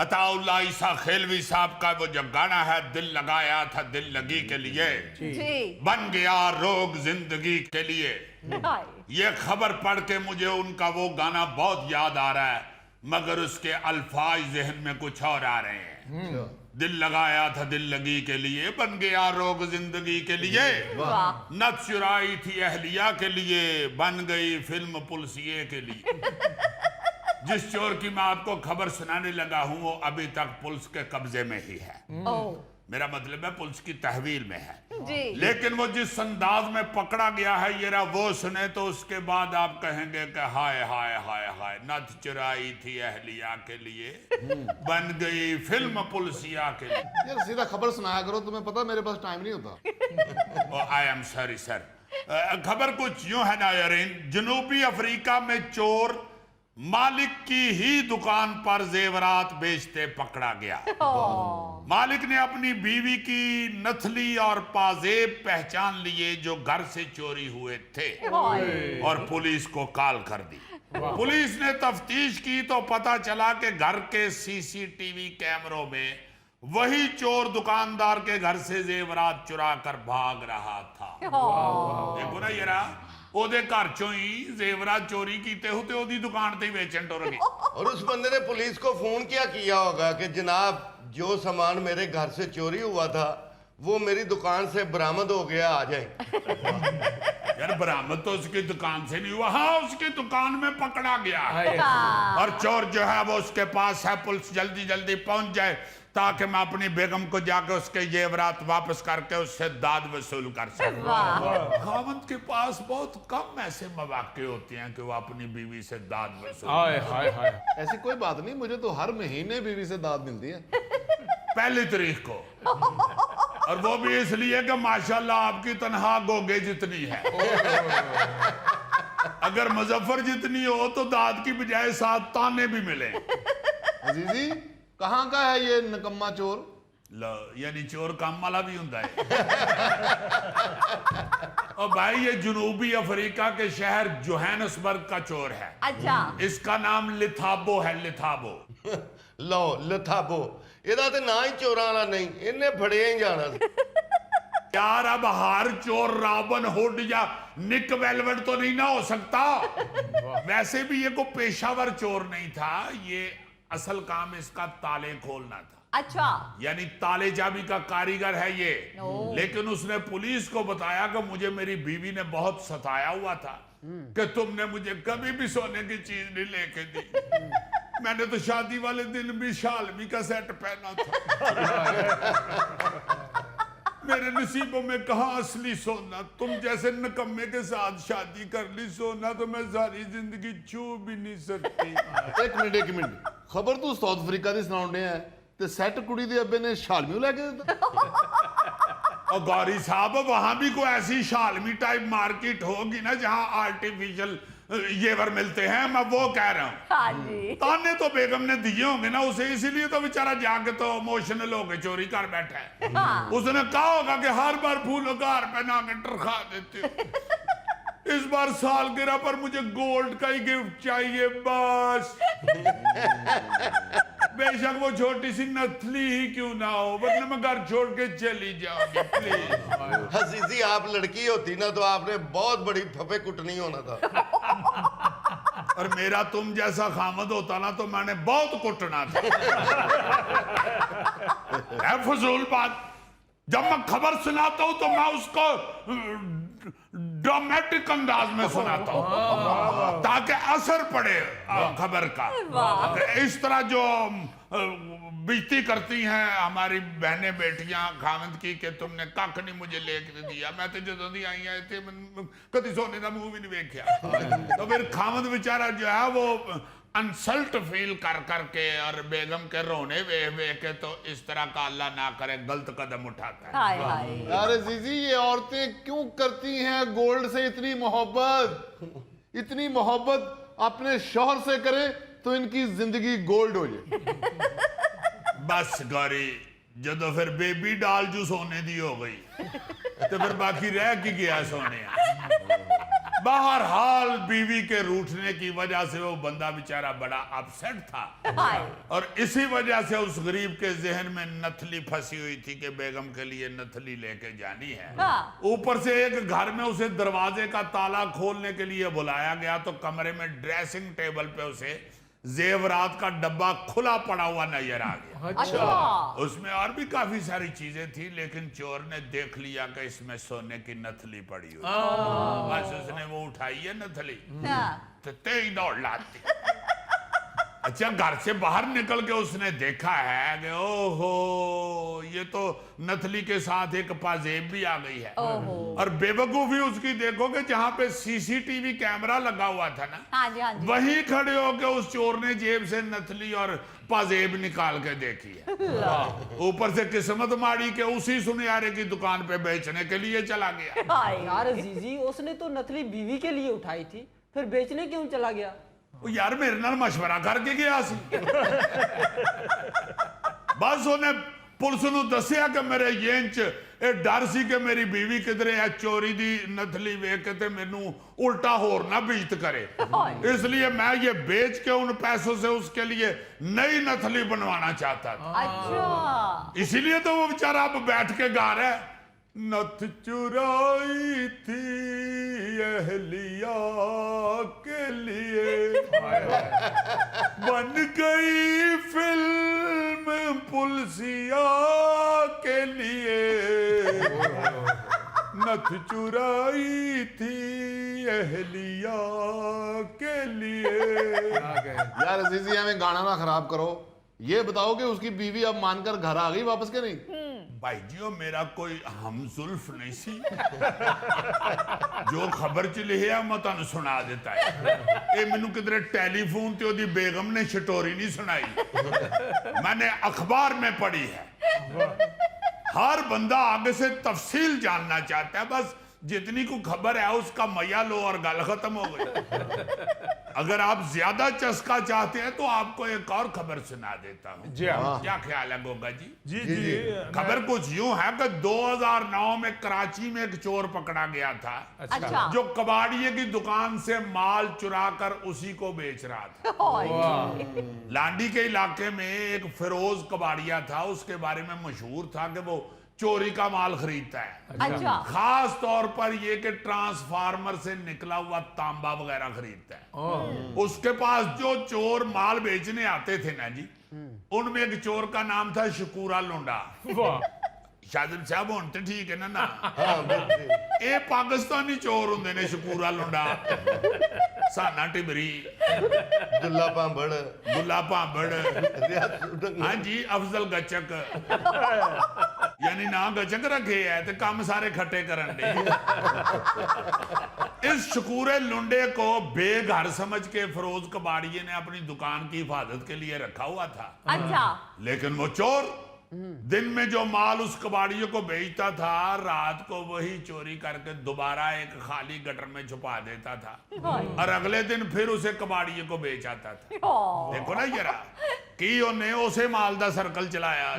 अताउल्ला ईसा खेलवी साहब का वो जो गाना है, दिल लगाया था दिल लगी के लिए, बन गया रोग जिंदगी के लिए। ये खबर पढ़ के मुझे उनका वो गाना बहुत याद आ रहा है, मगर उसके अल्फाज जहन में कुछ और आ रहे हैं। दिल लगाया था दिल लगी के लिए, बन गया रोग जिंदगी के लिए। नफ्स चुराई थी अहलिया के लिए, बन गई फिल्म पुलिसिये के लिए। जिस चोर की मैं आपको खबर सुनाने लगा हूं वो अभी तक पुलिस के कब्जे में ही है। मेरा मतलब है पुलिस की तहवील में है जी। लेकिन वो जिस अंदाज में पकड़ा गया है, ये रहा वो सुने तो उसके बाद आप कहेंगे कि हाय हाय हाय हाय, नथ चुराई थी अहलिया के लिए, बन गई फिल्म पुलिसिया के लिए। यार सीधा खबर सुनाया करो, तुम्हें पता मेरे पास टाइम नहीं होता। I am sorry sir. खबर कुछ यूं है नायरीन, जनूबी अफ्रीका में चोर मालिक की ही दुकान पर जेवरात बेचते पकड़ा गया। मालिक ने अपनी बीवी की नथली और पाजेब पहचान लिए जो घर से चोरी हुए थे और पुलिस को कॉल कर दी। पुलिस ने तफ्तीश की तो पता चला कि घर के सीसीटीवी कैमरों में वही चोर दुकानदार के घर से जेवरात चुरा कर भाग रहा था। देखो ना ये रहा, ओदे घर चों ही जेवरात चोरी कीते होते ओदी दुकान ते बेचन टुर गए। और उस बंदे ने पुलिस को फोन किया होगा कि जनाब जो सामान मेरे घर से चोरी हुआ था वो मेरी दुकान से बरामद हो गया, आ जाए। यार बरामद तो उसकी दुकान से नहीं हुआ, हाँ उसकी दुकान में पकड़ा गया और चोर जो है वो उसके पास है। पुलिस जल्दी जल्दी पहुंच जाए ताकि मैं अपनी बेगम को जाकर उसके जेवरात वापस करके उससे दाद वसूल कर सकूं। खामद के पास बहुत कम ऐसे मौके होते हैं कि वो अपनी बीवी से दाद वसूल। हाय हाय हाय, ऐसी कोई बात नहीं, मुझे तो हर महीने बीवी से दाद मिलती है। पहली तारीख को, और वो भी इसलिए कि माशाल्लाह आपकी तनख्वाह गोगे जितनी है। अगर मुजफ्फर जितनी हो तो दाद की बजाय 7 ताने भी मिले। अजीजी कहाँ का है ये नकम्मा चोर? लो यानी चोर काम वाला भी होता है। और भाई ये जनूबी अफ्रीका के शहर जोहानिसबर्ग का चोर है। अच्छा। इसका नाम लिथाबो है, लिथाबो। लो लथाबो, ਇਹਦਾ ਤੇ ਨਾ ਹੀ ਚੋਰਾਂ वाला नहीं, इन्हें फड़िया ही जाना था। यार अब हर चोर रॉबिन हुड या निक वेलवेट तो नहीं ना हो सकता। वैसे भी ये कोई पेशावर चोर नहीं था, ये असल काम इसका ताले खोलना था। अच्छा। यानी ताले चाबी का कारीगर है ये। लेकिन उसने पुलिस को बताया कि मुझे मेरी बीवी ने बहुत सताया हुआ था कि तुमने मुझे कभी भी सोने की चीज नहीं लेके दी। मैंने तो शादी वाले दिन भी शालमी का सेट पहना था। मेरे नसीबों में कहा असली सोना, तुम जैसे नकम्मे के साथ शादी कर ली, सोना तो मैं सारी जिंदगी छू भी नहीं सकती। एक मिनट, खबर तू साउथ अफ्रीका दी सुनाउंदे है ते सेट कुड़ी दे अब्बे ने शालमी लेके दित्ता। और गौरी साहब वहां भी कोई ऐसी शालमी टाइप मार्केट होगी ना जहां आर्टिफिशियल येवर मिलते हैं, मैं वो कह रहा हूँ। हाँ जी। ताने तो बेगम ने दिए होंगे ना उसे, इसीलिए तो बेचारा जाके तो इमोशनल होके चोरी कर बैठा है। उसने कहा होगा कि हर बार फूलों का हार पहना के टरखा देते हो, इस बार सालगिरह पर मुझे गोल्ड का ही गिफ्ट चाहिए बस। बेशक वो छोटी सी नथली ही क्यों ना हो, वरना मैं घर छोड़ के चली जाऊंगी प्लीज। हसीसी आप लड़की होती ना तो आपने बहुत बड़ी फफे कुटनी होना था। और मेरा तुम जैसा खामद होता ना तो मैंने बहुत कुटना था। है फजूल बात, जब मैं खबर सुनाता हूं तो मैं उसको ड्रामेटिक अंदाज में सुनाता हूं ताकि असर पड़े खबर का। इस तरह जो बेइज्जती करती हैं हमारी बहनें बेटियां खामद की कि तुमने कख नहीं मुझे लेके दिया, मैं तो जो दी आई है कभी सोने का मुंह भी नहीं देखा। तो फिर खामद बेचारा जो है वो इंसल्ट फील कर करके और बेगम के रोने वेख वेख के तो इस तरह का अल्लाह ना करे गलत कदम उठाता है। हाय हाय। अरे जीजी ये औरतें क्यों करती हैं गोल्ड से इतनी मोहब्बत? इतनी मोहब्बत अपने शौहर से करें तो इनकी जिंदगी गोल्ड हो जाए। बस गौरी जो फिर बेबी डाल जो सोने दी हो गई तो फिर बाकी रह की गया सोने। बहरहाल बीवी के रूठने की वजह से वो बंदा बेचारा बड़ा अपसेट था हाय और इसी वजह से उस गरीब के जहन में नथली फंसी हुई थी कि बेगम के लिए नथली लेके जानी है। हाँ। ऊपर से एक घर में उसे दरवाजे का ताला खोलने के लिए बुलाया गया तो कमरे में ड्रेसिंग टेबल पे उसे जेवरात का डब्बा खुला पड़ा हुआ नजर आ गया। अच्छा उसमें और भी काफी सारी चीजें थी लेकिन चोर ने देख लिया कि इसमें सोने की नथली पड़ी हुई है। बस उसने वो उठाई है नथली हाँ। तो तेज दौड़ लाती। अच्छा घर से बाहर निकल के उसने देखा है कि ओहो ये तो नथली के साथ एक पाजेब भी आ गई है। ओहो और बेवकूफी उसकी देखो कि जहां पे सीसीटीवी कैमरा लगा हुआ था ना हाँ जी हाँ जी वहीं खड़े होके उस चोर ने जेब से नथली और पाजेब निकाल के देखी है। ऊपर से किस्मत माड़ी के उसी सुनियारे की दुकान पे बेचने के लिए चला गया। हाय यार जीजी उसने तो नथली बीवी के लिए उठाई थी, फिर बेचने क्यों चला गया? वो यार मेरे नाल मशवरा करके गया सी। बस उन्हें पुलिस नूं दसिया कि मेरे येंच ये डर सी कि मेरी बीवी किधरे है चोरी दी नथली वेख के ते मैनू उल्टा होर ना बेइज्जत करे, इसलिए मैं ये बेच के उन पैसों से उसके लिए नई नथली बनवाना चाहता था। अच्छा इसीलिए तो वो बेचारा अब बैठ के गा रहा है, नथ चुराई थी अहलिया के लिए बन गई फिल्म पुलिसिया के लिए, नथ चुराई थी अहलिया के लिए। यार अजीजी हमें गाना ना खराब करो, ये बताओ कि उसकी बीवी अब मानकर घर आ गई वापस के नहीं? भाई जी वो मेरा कोई हमजुल्फ नहीं सी। जो खबर चली है मैं तुहानू सुना देता है। ये मैनू किधरे टेलीफोन ते ओदी बेगम ने छटोरी नहीं सुनाई, मैंने अखबार में पढ़ी है। हर बंदा आगे से तफसील जानना चाहता है, बस जितनी को खबर है उसका मया लो और गल खत्म हो गई। अगर आप ज्यादा चस्का चाहते हैं तो आपको एक और खबर सुना देता हूँ। जी हाँ। क्या ख्याल है गोगा जी? जी जी खबर कुछ यूं है कि 2009 में कराची में एक चोर पकड़ा गया था अच्छा जो कबाड़िए की दुकान से माल चुरा कर उसी को बेच रहा था। हाय लांडी के इलाके में एक फिरोज कबाड़िया था, उसके बारे में मशहूर था कि वो चोरी का माल खरीदता है। अच्छा खास तौर पर ये कि ट्रांसफार्मर से निकला हुआ तांबा वगैरह खरीदता है। उसके पास जो चोर माल बेचने आते थे ना जी, उनमें एक चोर का नाम था शकूरा लुंडा। शादिब साहब होने तो ठीक है ना? हाँ बिल्कुल। ये पाकिस्तानी चोर होंगे ने शकूरा लुंडा, साना टिबरी, दुल्ला पांबड़, बुला भांबड़, रियासत उडंग। हाँ जी अफजल गचक, यानी ना गचक रखे है तो काम सारे खट्टे करन दे। इस शकूरे लुंडे को बेघर समझ के फिरोज कबाड़िए ने अपनी दुकान की हिफाजत के लिए रखा हुआ था। अच्छा लेकिन वो चोर दिन में जो माल उस कबाड़ियों को बेचता था, रात को वही चोरी करके दोबारा एक खाली गटर में छुपा देता था और अगले दिन फिर उसे कबाड़ियों को बेच आता था। देखो ना जरा कि उन्हें उसे माल दा सर्कल चलाया।